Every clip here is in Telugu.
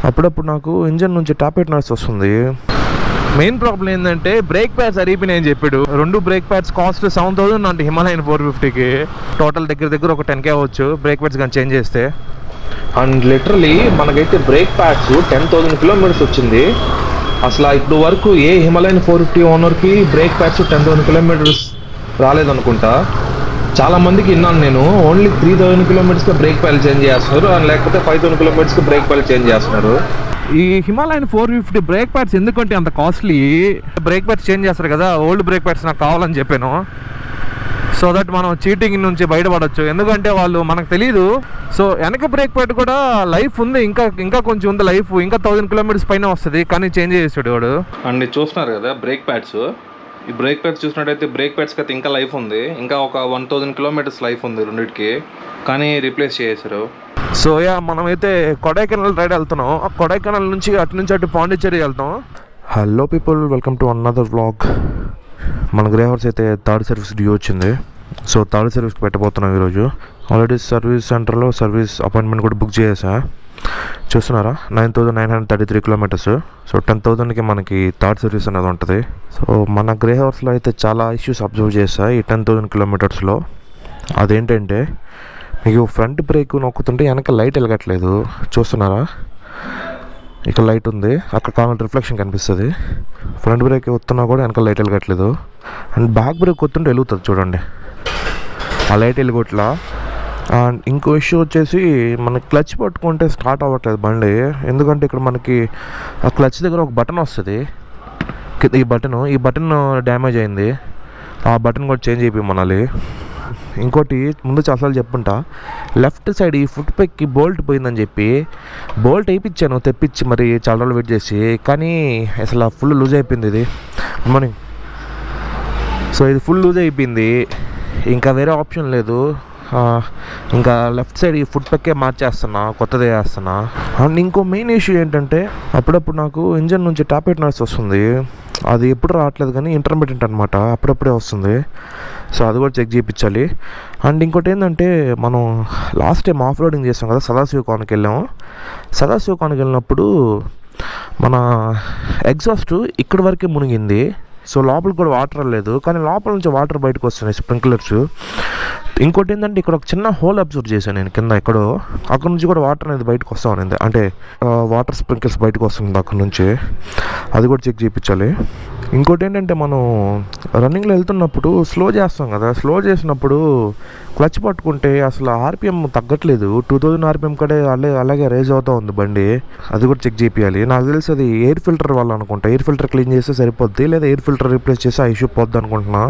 అప్పుడప్పుడు నాకు ఇంజన్ నుంచి టాపెట్ నాయిస్ వస్తుంది. మెయిన్ ప్రాబ్లం ఏంటంటే బ్రేక్ ప్యాడ్స్ అరిగిపోయినాయని చెప్పాడు. 2 బ్రేక్ ప్యాడ్స్ కాస్ట్ 7,000 అంటే హిమాలయన్ 450కి. టోటల్ దగ్గర ఒక 10K అవ్వచ్చు బ్రేక్ ప్యాడ్స్ కానీ చేంజ్ చేస్తే. అండ్ లిటరలీ మనకైతే బ్రేక్ ప్యాడ్స్ 10,000 కిలోమీటర్స్ వచ్చింది. అసలు ఇప్పుడు వరకు ఏ హిమాలయన్ 450 ఓనర్కి బ్రేక్ ప్యాడ్స్ 10,000 కిలోమీటర్స్ రాలేదనుకుంటా. చాలా మందికి విన్నాను నేను, ఓన్లీ 3,000 కిలోమీటర్స్కి బ్రేక్ ప్యాడ్లు చేంజ్ చేస్తున్నారు, అండ్ లేకపోతే 5,000 కిలోమీటర్స్కి బ్రేక్ ప్యాడ్లు చేంజ్ చేస్తున్నారు. ఈ హిమాలయన్ 450 బ్రేక్ ప్యాడ్స్ ఎందుకంటే అంత కాస్ట్లీ. బ్రేక్ ప్యాడ్స్ చేంజ్ చేస్తారు కదా, ఓల్డ్ బ్రేక్ ప్యాడ్స్ నాకు కావాలని చెప్పాను. సో దట్ మనం చీటింగ్ నుంచి బయటపడవచ్చు. ఎందుకంటే వాళ్ళు మనకు తెలియదు. సో వెనక బ్రేక్ ప్యాడ్ కూడా లైఫ్ ఉంది, ఇంకా కొంచెం ఉంది లైఫ్, ఇంకా 1000 కిలోమీటర్స్ పైన వస్తుంది, కానీ చేంజ్ చేసాడు వాడు. అండ్ చూస్తున్నారు కదా బ్రేక్ ప్యాడ్స్. ఈ బ్రేక్ ప్యాడ్స్ చూసినట్టయితే బ్రేక్ ప్యాడ్స్కి అయితే ఇంకా లైఫ్ ఉంది, ఇంకా ఒక 1000 కిలోమీటర్స్ లైఫ్ ఉంది రెండింటికి, కానీ రీప్లేస్ చేసేసారు. సో మనమైతే కొడైకెనాల్ రైడ్ వెళ్తున్నాం. కొడైకెనాల్ నుంచి అటు పాండిచ్చేరి వెళ్తాం. Hello people, welcome to another vlog. మన గ్రే హార్స్ అయితే థర్డ్ సర్వీస్ డ్యూ వచ్చింది. సో థర్డ్ సర్వీస్కి పెట్టబోతున్నాం ఈరోజు. ఆల్రెడీ సర్వీస్ సెంటర్లో సర్వీస్ అపాయింట్మెంట్ కూడా బుక్ చేసా. చూస్తున్నారా, 9,933 కిలోమీటర్స్. సో 10,000కి మనకి థర్డ్ సర్వీస్ అనేది ఉంటుంది. సో మన గ్రే హార్స్లో అయితే చాలా ఇష్యూస్ అబ్జర్వ్ చేసా ఈ 10,000 కిలోమీటర్స్లో. అదేంటంటే మీకు ఫ్రంట్ బ్రేక్ నొక్కుతుంటే వెనక లైట్ వెలగట్లేదు. చూస్తున్నారా, ఇక్కడ లైట్ ఉంది, అక్కడ కావాలంటే రిఫ్లెక్షన్ కనిపిస్తుంది. ఫ్రంట్ బ్రేక్ వస్తున్నా కూడా వెనక లైట్ వెలగట్లేదు. అండ్ బ్యాక్ బ్రేక్ వస్తుంటే వెలుగుతుంది చూడండి, ఆ లైట్ వెలుగట్లా. అండ్ ఇంకో ఇష్యూ వచ్చేసి మనకి క్లచ్ పట్టుకుంటే స్టార్ట్ అవ్వట్లేదు బండి. ఎందుకంటే ఇక్కడ మనకి ఆ క్లచ్ దగ్గర ఒక బటన్ వస్తుంది, ఈ బటన్ డ్యామేజ్ అయింది. ఆ బటన్ కూడా చేంజ్ అయిపోయి. ఇంకోటి ముందు చాలాసార్లు చెప్పుంటా, లెఫ్ట్ సైడ్ ఈ ఫుట్ పెక్కి బోల్ట్ పోయిందని చెప్పి బోల్ట్ వేయించాను తెప్పించి, మరి చాలా రోజులు వెయిట్ చేసి, కానీ అసలు ఫుల్ లూజ్ అయిపోయింది ఇది. Good morning. సో ఇది ఫుల్ లూజ్ అయిపోయింది, ఇంకా వేరే ఆప్షన్ లేదు. ఇంకా లెఫ్ట్ సైడ్ ఈ ఫుట్ పెక్కే మార్చేస్తున్నా, కొత్తదే వేస్తున్నా. అండ్ ఇంకో మెయిన్ ఇష్యూ ఏంటంటే అప్పుడప్పుడు నాకు ఇంజన్ నుంచి టాపెట్ నాయిస్ వస్తుంది. అది ఎప్పుడు రావట్లేదు కానీ ఇంటర్మీడియట్ అనమాట, అప్పుడప్పుడే వస్తుంది. సో అది కూడా చెక్ చేయించాలి. అండ్ ఇంకోటి ఏంటంటే మనం లాస్ట్ టైం ఆఫ్ రోడింగ్ చేసాం కదా, సదాశివకోనకి వెళ్ళాము. సదాశివకోనకి వెళ్ళినప్పుడు మన ఎగ్జాస్ట్ ఇక్కడి వరకే మునిగింది. సో లోపలికి కూడా వాటర్ లేదు, కానీ లోపల నుంచి వాటర్ బయటకు వస్తున్నాయి స్ప్రింక్లర్స్. ఇంకోటి ఏంటంటే ఇక్కడ ఒక చిన్న హోల్ అబ్జర్వ్ చేశాను నేను కింద ఎక్కడో, అక్కడ నుంచి కూడా వాటర్ అనేది బయటకు వస్తూ ఉంది, అంటే వాటర్ స్ప్రింకిల్స్ బయటకు వస్తుంది అక్కడ నుంచి. అది కూడా చెక్ చేయించాలి. ఇంకోటి ఏంటంటే మనం రన్నింగ్లో వెళ్తున్నప్పుడు స్లో చేస్తాం కదా, స్లో చేసినప్పుడు క్లచ్ పట్టుకుంటే అసలు ఆర్పిఎం తగ్గట్లేదు. 2000 ఆర్పిఎం కడే అలాగే రేజ్ అవుతూ ఉంది బండి. అది కూడా చెక్ చేయాలి. నాకు తెలిసి అది ఎయిర్ ఫిల్టర్ వల్ల అనుకుంటా. ఎయిర్ ఫిల్టర్ క్లీన్ చేస్తే సరిపోద్ది, లేదా ఎయిర్ ఫిల్టర్ రీప్లేస్ చేస్తే ఆ ఇష్యూ పోద్ది అనుకుంటున్నా.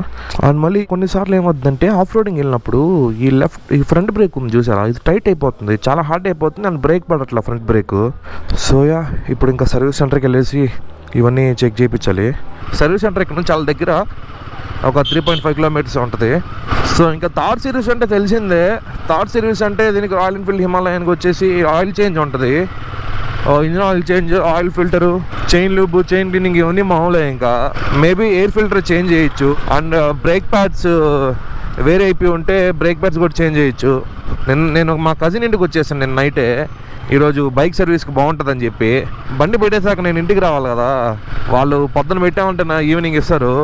అండ్ మళ్ళీ కొన్నిసార్లు ఏమవుతుందంటే ఆఫ్ రోడింగ్ వెళ్ళినప్పుడు ఈ ఫ్రంట్ బ్రేక్ ఉంది చూసారా, ఇది టైట్ అయిపోతుంది, చాలా హార్డ్ అయిపోతుంది, అండ్ బ్రేక్ పడట్లా ఫ్రంట్ బ్రేక్. సో ఇప్పుడు ఇంకా సర్వీస్ సెంటర్కి వెళ్ళేసి ఇవన్నీ చెక్ చేయించాలి. సర్వీస్ సెంటర్ ఇక్కడ నుంచి చాలా దగ్గర, ఒక 3.5 కిలోమీటర్స్ ఉంటుంది. సో ఇంకా థర్డ్ సర్వీస్ అంటే తెలిసిందే. థర్డ్ సర్వీస్ అంటే దీనికి రాయల్ ఎన్ఫీల్డ్ హిమాలయన్కి వచ్చేసి ఆయిల్ చేంజ్ ఉంటుంది, engine oil change, oil filter, chain lube, chain cleaning, ఇవన్నీ మామూలే. ఇంకా మేబీ ఎయిర్ ఫిల్టర్ చేంజ్ చేయొచ్చు, అండ్ బ్రేక్ ప్యాడ్స్ వేరే అయిపోయి ఉంటే బ్రేక్ ప్యాడ్స్ కూడా చేంజ్ చేయొచ్చు. నేను మా కజిన్ ఇంటికి వచ్చేసాను నేను నైటే. ఈరోజు బైక్ సర్వీస్కి బాగుంటుందని చెప్పి బండి పెట్టేసాక నేను ఇంటికి రావాలి కదా, వాళ్ళు పొద్దున పెట్టామంటే నా ఈవినింగ్ ఇస్తారు,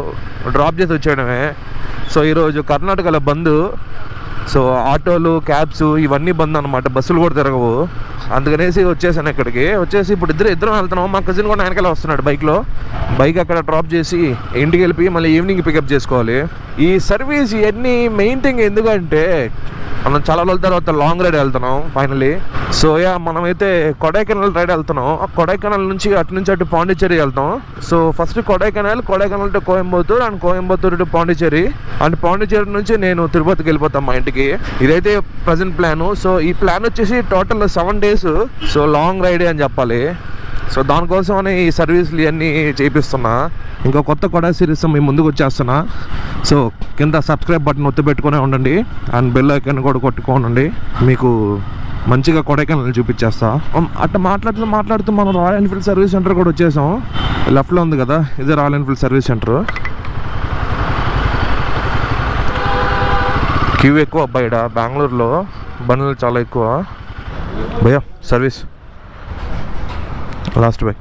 డ్రాప్ చేసి వచ్చేయడమే. సో ఈరోజు కర్ణాటకలో బంద్. సో ఆటోలు, క్యాబ్స్ ఇవన్నీ బంద్ అనమాట, బస్సులు కూడా తిరగవు. అందుకనేసి వచ్చేసాను ఇక్కడికి. వచ్చేసి ఇప్పుడు ఇద్దరం వెళ్తున్నాం. మా కజిన్ కూడా వెనకాల వస్తున్నాడు బైక్ అక్కడ డ్రాప్ చేసి ఇంటికి వెళ్ళి మళ్ళీ ఈవినింగ్ పికప్ చేసుకోవాలి. ఈ సర్వీస్ ఇవన్నీ మెయిన్ థింగ్ ఎందుకంటే మనం చాలా రోజుల తర్వాత లాంగ్ రైడ్ వెళ్తున్నాం ఫైనలీ. సో మనమైతే కొడైకెనాల్ రైడ్ వెళ్తున్నాం. కొడైకెనాల్ నుంచి అటు పాండిచ్చేరి వెళ్తాం. So first Kodaikanal to Coimbatore, and Coimbatore to Pondicherry, and Pondicherry నుంచి నేను తిరుపతికి వెళ్ళిపోతాం మా ఇంటికి. ఇదైతే ప్రజెంట్ ప్లాను. సో ఈ ప్లాన్ వచ్చేసి టోటల్ 7 days. సో లాంగ్ రైడే అని చెప్పాలి. సో దానికోసమని ఈ సర్వీస్లు ఇవన్నీ చేపిస్తున్నా. ఇంకా కొత్త కొడా సిరీస్ మీ ముందుకు వచ్చేస్తున్నా. సో కింద సబ్స్క్రైబ్ బటన్ ఒత్తి పెట్టుకునే ఉండండి, అండ్ బెల్ ఐకాన్ కూడా కొట్టుకోనండి. మీకు మంచిగా కొడైకెనాల్ చూపించేస్తా. అట్లా మాట్లాడుతూ మనం రాయల్ ఎన్ఫీల్డ్ సర్వీస్ సెంటర్ కూడా వచ్చేసాం. లెఫ్ట్లో ఉంది కదా, ఇదే Royal Enfield service centre. Queue ఎక్కువ బయట బెంగళూరులో బండ్లు చాలా ఎక్కువ. భయ్యా సర్వీస్ लास्ट भाई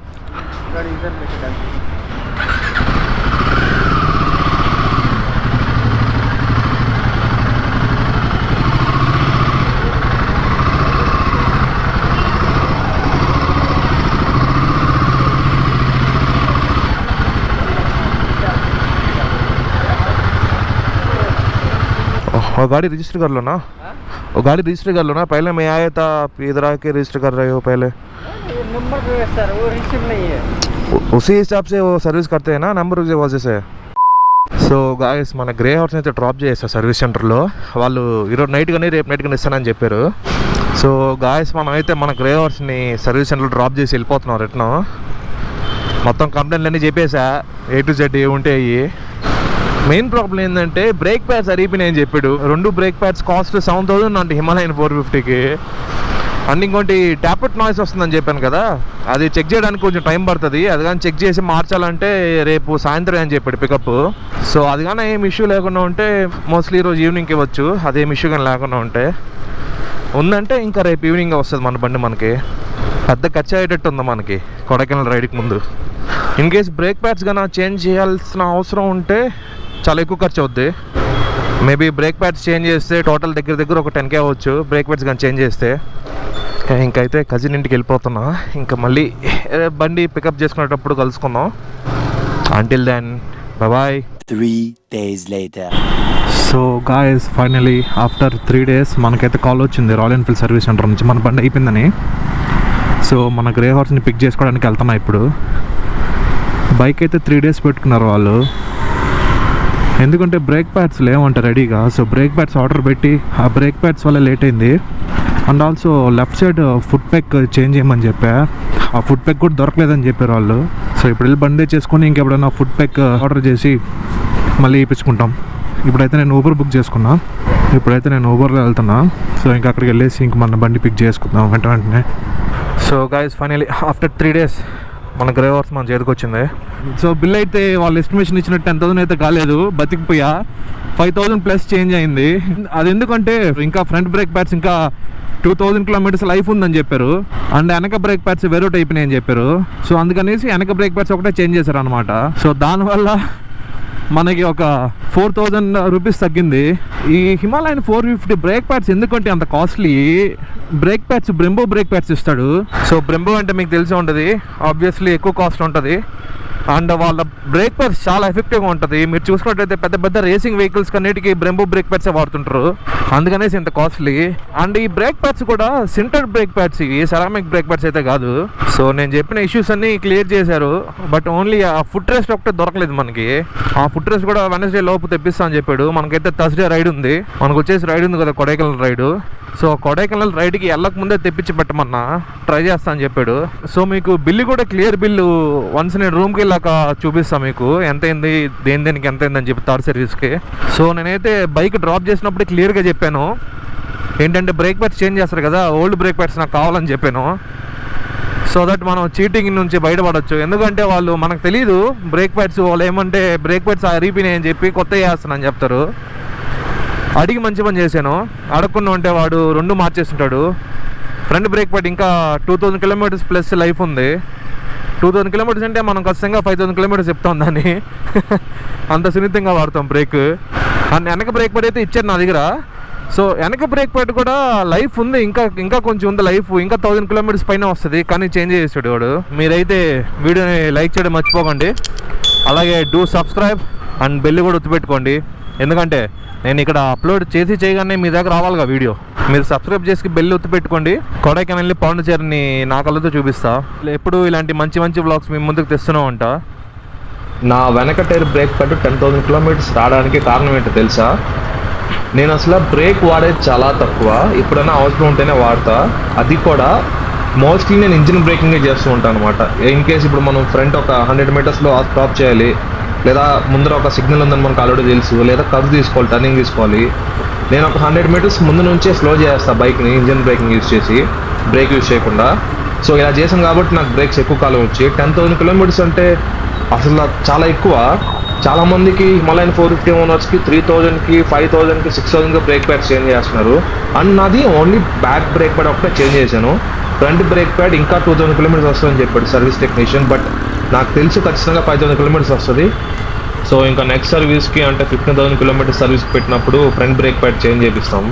और गाड़ी रजिस्टर कर लो ना, वो गाड़ी रजिस्टर कर लो ना। पहले मैं आया था, आप इधर आके रजिस्टर कर रहे हो पहले। नंबर जो है सर वो रिसीव नहीं है, उसी हिसाब से वो सर्विस करते हैं ना नंबर की वजह से। సో గాయస్ మన గ్రే హార్స్ని అయితే డ్రాప్ చేసా సర్వీస్ సెంటర్లో. వాళ్ళు ఈరోజు నైట్ కానీ రేపు నైట్ కానీ ఇస్తానని చెప్పారు. సో గాయస్ మనం అయితే మన గ్రే హార్స్ని సర్వీస్ సెంటర్లో డ్రాప్ చేసి వెళ్ళిపోతున్నాం రిటర్న్. మొత్తం కంప్లైంట్లు అన్నీ చెప్పేసా, A to Z ఏముంటే అయ్యి. మెయిన్ ప్రాబ్లం ఏంటంటే బ్రేక్ ప్యాడ్స్ అరిగిపోయినాయని చెప్పాడు. 2 బ్రేక్ ప్యాడ్స్ కాస్ట్ 7,000 అంటే హిమాలయన్ 450కి. అండ్ ఇంకోటి ట్యాపెట్ నాయిస్ వస్తుందని చెప్పాను కదా, అది చెక్ చేయడానికి కొంచెం టైం పడుతుంది. అది కానీ చెక్ చేసి మార్చాలంటే రేపు సాయంత్రం అని చెప్పాడు పికప్. సో అది కానీ ఏం ఇష్యూ లేకుండా ఉంటే మోస్ట్లీ ఈరోజు ఈవినింగ్కి ఇవ్వచ్చు. అదేం ఇష్యూ కానీ లేకుండా ఉంటే ఉందంటే ఇంకా రేపు ఈవినింగ్ వస్తుంది మన బండి. మనకి పెద్ద ఖర్చు అయ్యేటట్టు ఉంది మనకి కొడైకెనాల్ రైడ్కి ముందు. ఇన్ కేస్ బ్రేక్ ప్యాడ్స్ కానీ చేంజ్ చేయాల్సిన అవసరం ఉంటే చాలా ఎక్కువ ఖర్చు అవుద్ది. మేబీ బ్రేక్ ప్యాడ్స్ చేంజ్ చేస్తే టోటల్ దగ్గర ఒక 10K అవ్వచ్చు బ్రేక్ ప్యాడ్స్ కానీ చేంజ్ చేస్తే. ఇంకైతే కజిన్ ఇంటికి వెళ్ళిపోతున్నా. ఇంకా మళ్ళీ బండి పికప్ చేసుకునేటప్పుడు కలుసుకుందాం. Until then bye. 3 days later. So guys finally after 3 days మనకైతే కాల్ వచ్చింది రాయల్ ఎన్ఫీల్డ్ సర్వీస్ సెంటర్ నుంచి మన బండి అయిపోయిందని. సో మన గ్రే హార్స్ని పిక్ చేసుకోవడానికి వెళ్తున్నా ఇప్పుడు. బైక్ అయితే 3 days పెట్టుకున్నారు వాళ్ళు, ఎందుకంటే బ్రేక్ ప్యాడ్స్ లేవంట రెడీగా. సో బ్రేక్ ప్యాడ్స్ ఆర్డర్ పెట్టి ఆ బ్రేక్ ప్యాడ్స్ వల్ల లేట్ అయింది. And also left side foot pack change చేయమని చెప్పా, ఆ ఫుట్ ప్యాక్ కూడా దొరకలేదని చెప్పారు వాళ్ళు. సో ఇప్పుడు వెళ్ళి బండి చేసుకొని ఇంకెప్పుడైనా ఫుట్ ప్యాక్ ఆర్డర్ చేసి మళ్ళీ ఇప్పించుకుంటాం. ఇప్పుడైతే నేను ఊబర్ బుక్ చేసుకున్నా, ఇప్పుడైతే నేను ఊబర్లో వెళ్తున్నా. సో ఇంకా అక్కడికి వెళ్ళేసి ఇంక మన బండి పిక్ చేసుకుందాం వెంటనే. So guys finally after 3 days మన గ్రే హార్స్ మన చేతికి వచ్చింది. సో బిల్ అయితే వాళ్ళు ఎస్టిమేషన్ ఇచ్చినట్టు 10,000 అయితే కాలేదు, బతికిపోయా. 5,000 ప్లస్ చేంజ్ అయింది. అది ఎందుకంటే ఇంకా ఫ్రంట్ బ్రేక్ ప్యాడ్స్ ఇంకా 2,000 kilometers లైఫ్ ఉందని చెప్పారు. అండ్ వెనక బ్రేక్ ప్యాడ్స్ వేరే అయిపోయినాయి అని చెప్పారు. సో అందుకనేసి వెనక బ్రేక్ ప్యాడ్స్ ఒకటే చేంజ్ చేశారు అనమాట. సో దానివల్ల మనకి ఒక 4,000 రూపీస్ తగ్గింది. ఈ హిమాలయన్ 450 బ్రేక్ ప్యాడ్స్ ఎందుకంటే అంత costly. Brake pads Brembo brake pads ఇస్తాడు. సో బ్రెంబో అంటే మీకు తెలిసి ఉంటుంది, ఆబ్వియస్లీ ఎక్కువ కాస్ట్ ఉంటుంది. అండ్ వాళ్ళ బ్రేక్ ప్యాడ్స్ చాలా ఎఫెక్టివ్గా ఉంటుంది. మీరు చూసుకున్నట్టయితే పెద్ద పెద్ద రేసింగ్ వెహికల్స్ కన్నిటికి బ్రెంబో బ్రేక్ ప్యాడ్సే వాడుతుంటారు, అందుకనేసి ఇంత కాస్ట్లీ. అండ్ ఈ బ్రేక్ ప్యాడ్స్ కూడా సింటెడ్ బ్రేక్ ప్యాడ్స్, ఇవి సెరామిక్ బ్రేక్ ప్యాడ్స్ అయితే కాదు. సో నేను చెప్పిన ఇష్యూస్ అన్ని క్లియర్ చేశారు. బట్ ఓన్లీ ఆ ఫుట్ రెస్ట్ ఒకటే దొరకలేదు మనకి. ఆ ఫుట్ రెస్ట్ కూడా వెనస్డే లోపు తెప్పిస్తా అని చెప్పాడు. మనకైతే థర్స్డే రైడ్ ఉంది, మనకు వచ్చేసి రైడ్ ఉంది కదా కొడైకెనాల్ రైడ్. సో కొడైకెనాల్ రైడ్కి వెళ్ళక ముందే తెప్పించి పెట్టమన్నా ట్రై చేస్తా అని చెప్పాడు. సో మీకు బిల్లు కూడా క్లియర్ బిల్లు వన్స్ నేను రూమ్కి వెళ్ళాక చూపిస్తాను మీకు ఎంత అయింది, దేనికి ఎంత అయిందని చెప్పి థర్డ్ సర్వీస్కి. సో నేనైతే బైక్ డ్రాప్ చేసినప్పుడు క్లియర్గా చెప్పాను ఏంటంటే బ్రేక్ ప్యాడ్స్ చేంజ్ చేస్తారు కదా, ఓల్డ్ బ్రేక్ ప్యాడ్స్ నాకు కావాలని చెప్పాను. సో దట్ మనం చీటింగ్ నుంచి బయటపడవచ్చు. ఎందుకంటే వాళ్ళు మనకు తెలియదు బ్రేక్ ప్యాడ్స్, వాళ్ళు ఏమంటే బ్రేక్ ప్యాడ్స్ అరిగిపోయినాయి అని చెప్పి కొత్త వేస్తున్నాను చెప్తారు. అడిగి మంచి పని చేశాను, అడగకుండా ఉంటే వాడు 2 మార్చేస్తుంటాడు. ఫ్రంట్ బ్రేక్ ప్యాడ్ ఇంకా 2,000 kilometers ప్లస్ లైఫ్ ఉంది. 2,000 kilometers అంటే మనం ఖచ్చితంగా 5,000 kilometers చెప్తాం దాన్ని. అంత సున్నితంగా వాడతాం బ్రేక్. అండ్ వెనక బ్రేక్ ప్యాడ్ అయితే ఇచ్చారు నా దగ్గర. సో వెనక బ్రేక్ ప్యాడ్ కూడా లైఫ్ ఉంది, ఇంకా కొంచెం ఉంది లైఫ్, ఇంకా 1,000 kilometers పైన వస్తుంది, కానీ చేంజ్ చేసాడు వాడు. మీరైతే వీడియోని లైక్ చేయడం మర్చిపోకండి, అలాగే డూ సబ్స్క్రైబ్ అండ్ బెల్ కూడా ఒత్తిపెట్టుకోండి. ఎందుకంటే నేను ఇక్కడ అప్లోడ్ చేయగానే మీ దగ్గర రావాలిగా వీడియో. మీరు సబ్స్క్రైబ్ చేసి బెల్ ఒత్తి పెట్టుకోండి. కొడైకెనాల్ పాండిచేరిని నా కళ్ళతో చూపిస్తా. ఎప్పుడు ఇలాంటి మంచి వ్లాగ్స్ మీ ముందుకు తెస్తూనే ఉంటా. నా వెనక టైర్ బ్రేక్ ప్యాడ్ 10,000 kilometers రావడానికి కారణం ఏంటో తెలుసా? నేను అసలు బ్రేక్ వాడేది చాలా తక్కువ, ఎప్పుడైనా అవసరం ఉంటేనే వాడతా. అది కూడా మోస్ట్లీ నేను ఇంజిన్ బ్రేకింగే చేస్తూ ఉంటాను అనమాట. ఇన్ కేస్ ఇప్పుడు మనం ఫ్రంట్ ఒక 100 metersలో స్టాప్ చేయాలి, లేదా ముందర ఒక సిగ్నల్ ఉందని మనకు ఆల్రెడీ తెలుసు, లేదా కర్వ్ తీసుకోవాలి, టర్నింగ్ తీసుకోవాలి, నేను ఒక 100 meters ముందు నుంచే స్లో చేస్తాను బైక్ని ఇంజిన్ బ్రేకింగ్ యూజ్ చేసి, బ్రేక్ యూజ్ చేయకుండా. సో ఇలా చేసాను కాబట్టి నాకు బ్రేక్స్ ఎక్కువ కాలం వచ్చి 10,000 kilometers అంటే అసలు చాలా ఎక్కువ. చాలామందికి హిమాలయన్ 450 ఓనర్స్కి 3,000కి 5,000కి 6,000కి బ్రేక్ ప్యాడ్స్ చేంజ్ చేస్తున్నారు. అండ్ నాది ఓన్లీ బ్యాక్ బ్రేక్ ప్యాడ్ ఒకటే చేంజ్ చేశాను. ఫ్రంట్ బ్రేక్ ప్యాడ్ ఇంకా 2000 కిలోమీటర్స్ వస్తుందని చెప్పాడు సర్వీస్ టెక్నీషియన్. బట్ నాకు తెలిసి ఖచ్చితంగా 5000 కిలోమీటర్స్ వస్తుంది. సో ఇంకా నెక్స్ట్ సర్వీస్కి అంటే 15,000 కిలోమీటర్స్ సర్వీస్కి పెట్టినప్పుడు ఫ్రంట్ బ్రేక్ ప్యాడ్ చేంజ్ చేపిస్తాం.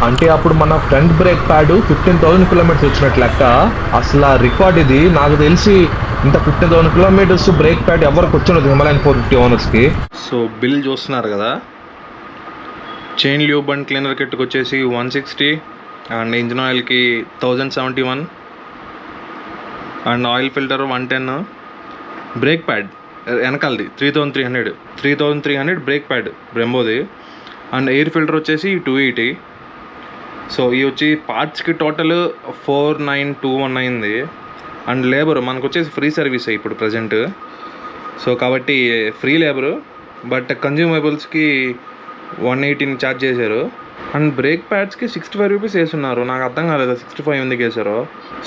అంటే అప్పుడు మన ఫ్రంట్ బ్రేక్ ప్యాడ్ 15,000 కిలోమీటర్స్ వచ్చినట్లు లెక్క. అసలు ఆ రికార్డ్ ఇది. నాకు తెలిసి ఇంత 15,000 కిలోమీటర్స్ బ్రేక్ ప్యాడ్ ఎవరికి వచ్చినది హిమాలయన్ 450 ఓనర్స్కి. సో బిల్ చూస్తున్నారు కదా, చైన్ ల్యూబ్ అండ్ క్లీనర్ కిట్కి వచ్చేసి 160 అండ్ ఇంజిన్ ఆయిల్కి 1071 and oil filter 110, brake pad వెనకాలది 3300 బ్రేక్ ప్యాడ్ బ్రెంబోది, అండ్ ఎయిర్ ఫిల్టర్ వచ్చేసి 280. సో ఇవి వచ్చి పార్ట్స్కి టోటల్ 4921 అయింది. అండ్ లేబర్ మనకు వచ్చేసి ఫ్రీ సర్వీస్ ఇప్పుడు ప్రజెంట్. సో కాబట్టి ఫ్రీ లేబరు, బట్ కన్జ్యూమబుల్స్కి 118 ఛార్జ్ చేశారు. అండ్ బ్రేక్ ప్యాడ్స్కి 65 రూపీస్ వేస్తున్నారు. నాకు అర్థం కాలేదు 65 ఎందుకు వేసారో.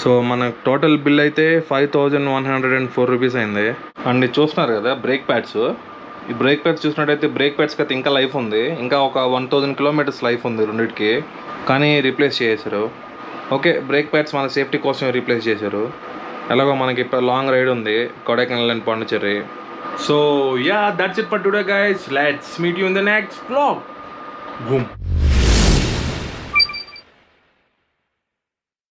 సో మన టోటల్ బిల్ అయితే 5104 రూపీస్ అయింది. అండ్ ఇది చూస్తున్నారు కదా బ్రేక్ ప్యాడ్స్. ఈ బ్రేక్ ప్యాడ్స్ చూసినట్టయితే బ్రేక్ ప్యాడ్స్కి అయితే ఇంకా లైఫ్ ఉంది, ఇంకా ఒక 1000 కిలోమీటర్స్ లైఫ్ ఉంది రెండింటికి, కానీ రీప్లేస్ చేశారు. ఓకే, బ్రేక్ ప్యాడ్స్ మన సేఫ్టీ కోసం రీప్లేస్ చేశారు. ఎలాగో మనకి ఇప్పుడు లాంగ్ రైడ్ ఉంది Kodaikanal and Pondicherry. So yeah, that's it for today guys. Let's meet you in the next vlog. Boom.